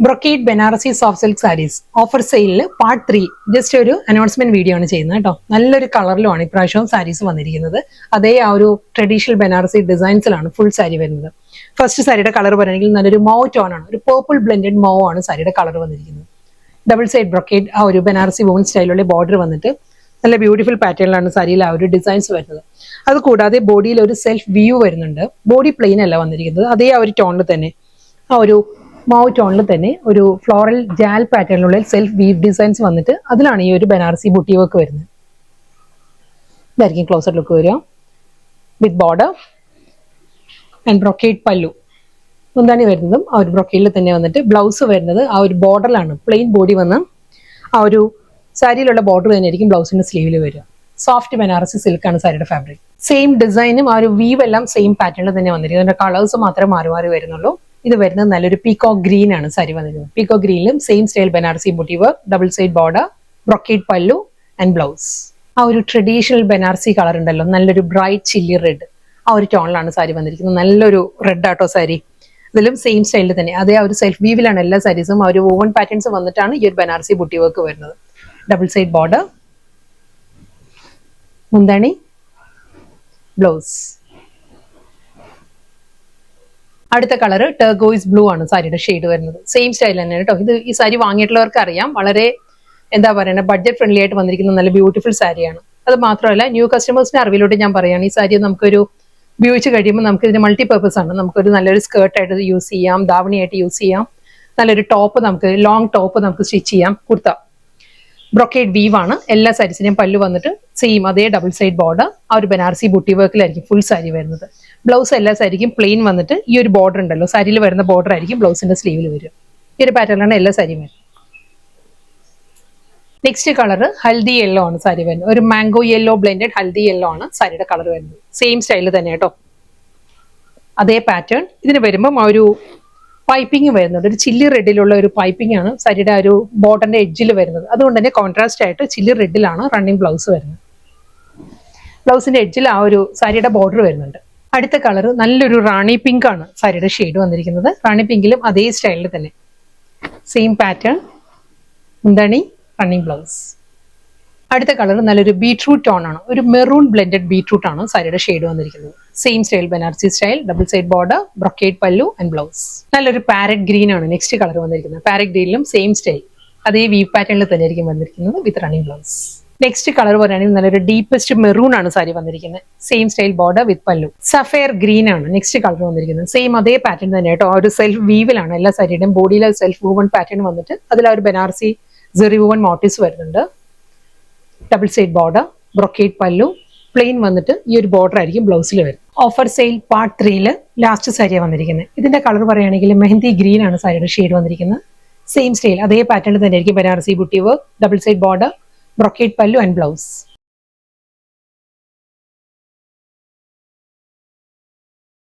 Brocade Banarasi soft silk saris offer സെയിലിൽ part 3 just ഒരു announcement video ആണ് ചെയ്യുന്നത് കേട്ടോ. നല്ലൊരു കളറിലുമാണ് ഇപ്രാവശ്യവും സാരീസ് വന്നിരിക്കുന്നത്. അതേ ആ ഒരു ട്രഡീഷണൽ ബനാറസി ഡിസൈൻസിലാണ് ഫുൾ സാരി വരുന്നത്. ഫസ്റ്റ് സാരിയുടെ കളർ പറയുകയാണെങ്കിൽ നല്ലൊരു മോ ടോൺ ആണ്, ഒരു പേർപ്പിൾ ബ്ലെൻഡഡ് മോ ആണ് സാരിയുടെ കളർ വന്നിരിക്കുന്നത്. ഡബിൾ സൈഡ് ബ്രൊക്കേഡ് ആ ഒരു ബനാറസി വുമൺ സ്റ്റൈലുള്ള ബോർഡർ വന്നിട്ട് നല്ല ബ്യൂട്ടിഫുൾ പാറ്റേണിലാണ് സാരിയിൽ ആ ഒരു ഡിസൈൻസ് വരുന്നത്. അത് കൂടാതെ ബോഡിയിൽ ഒരു സെൽഫ് വ്യൂ വരുന്നുണ്ട്. ബോഡി പ്ലെയിൻ അല്ല വന്നിരിക്കുന്നത്, അതേ ആ ഒരു ടോണിൽ തന്നെ ആ ഒരു മൗ ടോണിൽ തന്നെ ഒരു ഫ്ലോറൽ ജാൽ പാറ്റേണിലുള്ള സെൽഫ് വീവ് ഡിസൈൻസ് വന്നിട്ട് അതിലാണ് ഈ ഒരു ബനാറസി ബുട്ടി വർക്ക് വരുന്നത്. ഇതായിരിക്കും ക്ലോസർ ലുക്ക് വരിക വിത്ത് ബോർഡർ ആൻഡ് ബ്രൊക്കേഡ് പല്ലു. മുന്താണി വരുന്നതും ആ ഒരു ബ്രൊക്കേഡിൽ തന്നെ വന്നിട്ട് ബ്ലൗസ് വരുന്നത് ആ ഒരു ബോർഡറിലാണ്. പ്ലെയിൻ ബോഡി വന്ന് ആ ഒരു സാരിയിലുള്ള ബോർഡർ തന്നെ ആയിരിക്കും ബ്ലൗസിന്റെ സ്ലീവിൽ വരിക. സോഫ്റ്റ് ബനാറസി സിൽക്കാണ് സാരിയുടെ ഫാബ്രിക്. സെയിം ഡിസൈനും ആ ഒരു വീവ് എല്ലാം സെയിം പാറ്റേണിൽ തന്നെ വന്നിരിക്കും. അതിന്റെ കളേഴ്സ് മാത്രമേ മാറി മാറി വരുന്നുള്ളൂ. ഇത് വരുന്നത് നല്ലൊരു പീകോക്ക് ഗ്രീൻ ആണ് സാരി വന്നിരിക്കുന്നത്. പീകോക്ക് ഗ്രീനിലും same style Banarasi butti work, double side border, brocade pallu and blouse. ആ ഒരു ട്രഡീഷണൽ ബനാറസി കളർ ഉണ്ടല്ലോ, നല്ലൊരു ബ്രൈറ്റ് ചില്ലി റെഡ്, ആ ഒരു ടോണിലാണ് സാരി വന്നിരിക്കുന്നത്. നല്ലൊരു റെഡ് ആട്ടോ സാരി. ഇതിലും സെയിം സ്റ്റൈലിൽ തന്നെ അതേ ആ ഒരു സെൽഫ് വീവിലാണ് എല്ലാ സാരീസും. ആ ഒരു വൂവൺ പാറ്റേൺസ് വന്നിട്ടാണ് ഈ ഒരു ബനാറസി ബുട്ടി വർക്ക് വരുന്നത്. ഡബിൾ സൈഡ് ബോർഡർ, മുന്താണി, ബ്ലൗസ്. അടുത്ത കളർ ടെർഗോയിസ് ബ്ലൂ ആണ് സാരിയുടെ ഷെയ്ഡ് വരുന്നത്. സെയിം സ്റ്റൈൽ തന്നെ കേട്ടോ. ഇത് ഈ സാരി വാങ്ങിയിട്ടുള്ളവർക്ക് അറിയാം, വളരെ എന്താ പറയുക ബഡ്ജറ്റ് ഫ്രണ്ട്ലി ആയിട്ട് വന്നിരിക്കുന്ന നല്ല ബ്യൂട്ടിഫുൾ സാരിയാണ്. അത് മാത്രമല്ല ന്യൂ കസ്റ്റമേഴ്സിന്റെ അറിവിലോട്ട് ഞാൻ പറയുകയാണ്, ഈ സാരി നമുക്കൊരു ഉപയോഗിച്ച് കഴിയുമ്പോൾ നമുക്ക് ഇതിന് മൾട്ടിപർപ്പസ് ആണ്. നമുക്കൊരു നല്ലൊരു സ്കേർട്ടായിട്ട് യൂസ് ചെയ്യാം, ധാവണിയായിട്ട് യൂസ് ചെയ്യാം, നല്ലൊരു ടോപ്പ് നമുക്ക് ലോങ് ടോപ്പ് നമുക്ക് സ്റ്റിച്ച് ചെയ്യാം. കുർത്ത ബ്രൊക്കേഡ് വീവ് ആണ് എല്ലാ സാരീസിനെയും. പല്ലു വന്നിട്ട് സെയിം അതേ ഡബിൾ സൈഡ് ബോർഡർ ആ ഒരു ബനാറസി ബുട്ടി വർക്കിലായിരിക്കും ഫുൾ സാരി വരുന്നത്. ബ്ലൗസ് എല്ലാ സാരിക്കും പ്ലെയിൻ വന്നിട്ട് ഈ ഒരു ബോർഡർ ഉണ്ടല്ലോ, സാരിയിൽ വരുന്ന ബോർഡർ ആയിരിക്കും ബ്ലൗസിന്റെ സ്ലീവിൽ വരും. ഈ ഒരു പാറ്റേണിലാണ് എല്ലാ സാരിയും വരുന്നത്. നെക്സ്റ്റ് കളർ ഹൽദി യെല്ലോ ആണ് സാരി വരുന്നത്. ഒരു mango yellow blended haldi yellow ആണ് സാരിയുടെ കളർ വരുന്നത്. സെയിം സ്റ്റൈലിൽ തന്നെ കേട്ടോ, അതേ പാറ്റേൺ. ഇതിന് വരുമ്പം ആ ഒരു പൈപ്പിംഗ് വരുന്നുണ്ട്. ഒരു ചില്ലി റെഡിലുള്ള ഒരു പൈപ്പിംഗ് ആണ് സാരിയുടെ ആ ഒരു ബോട്ടന്റെ എഡ്ജിൽ വരുന്നത്. അതുകൊണ്ട് തന്നെ കോൺട്രാസ്റ്റ് ആയിട്ട് ചില്ലി റെഡിലാണ് റണ്ണിങ് ബ്ലൗസ് വരുന്നത്. ബ്ലൗസിന്റെ എഡ്ജിൽ ആ ഒരു സാരിയുടെ ബോർഡർ വരുന്നുണ്ട്. അടുത്ത കളർ നല്ലൊരു റാണി പിങ്ക് ആണ് സാരിയുടെ ഷെയ്ഡ് വന്നിരിക്കുന്നത്. റാണി പിങ്കിലും അതേ സ്റ്റൈലിൽ തന്നെ സെയിം പാറ്റേൺ, മുന്താണി, റണ്ണിങ് ബ്ലൗസ്. അടുത്ത കളർ നല്ലൊരു ബീട്രൂട്ട് ടോൺ ആണ്, ഒരു മെറൂൺ ബ്ലെൻഡഡ് ബീട്രൂട്ട് ആണ് സാരിയുടെ ഷെയ്ഡ് വന്നിരിക്കുന്നത്. Same style Banarasi style, double side border, brocade pallu and blouse. നല്ലൊരു പാരറ്റ് ഗ്രീൻ ആണ് നെക്സ്റ്റ് കളർ വന്നിരിക്കുന്നത്. പാരറ്റ് ഗ്രീനിലും സെയിം സ്റ്റൈൽ അതേ വീവ് പാറ്റേണിൽ തന്നെ ആയിരിക്കും വന്നിരിക്കുന്നത് വിത്ത് റണ്ണിങ് ബ്ലൗസ്. നെക്സ്റ്റ് കളർ പറയുകയാണെങ്കിൽ നല്ലൊരു ഡീപ്പസ്റ്റ് മെറൂൺ ആണ് സാരി വന്നിരിക്കുന്നത്. സെയിം സ്റ്റൈൽ ബോർഡർ വിത്ത് പല്ലു. സഫയർ ഗ്രീൻ ആണ് നെക്സ്റ്റ് കളർ വന്നിരിക്കുന്നത്. സെയിം അതേ പാറ്റേൺ തന്നെ കേട്ടോ. ഒരു സെൽഫ് വീവിലാണ് എല്ലാ സാരിയുടെയും. ബോഡിയിലെ സെൽഫ് വൂവൺ പാറ്റേൺ വന്നിട്ട് അതിൽ ആ ഒരു ബനാറസി ജെറി വൂവൺ മോട്ടീവ്സ് വരുന്നുണ്ട്. ഡബിൾ സൈഡ് ബോർഡർ, ബ്രൊക്കേഡ് പല്ലു, പ്ലെയിൻ വന്നിട്ട് ഈ ഒരു ബോർഡർ ആയിരിക്കും ബ്ലൗസിൽ വരും. ഓഫർ സെയിൽ പാർട്ട് 3 ലാസ്റ്റ് സാരിയാണ് വന്നിരിക്കുന്നത്. ഇതിന്റെ കളർ പറയുകയാണെങ്കിൽ മെഹന്തി ഗ്രീൻ ആണ് സാരിയുടെ ഷെയ്ഡ് വന്നിരിക്കുന്നത്. സെയിം സ്റ്റൈൽ അതേ പാറ്റേണിൽ തന്നെ ആയിരിക്കും Banarasi butti work, double side border, brocade pallu and blouse.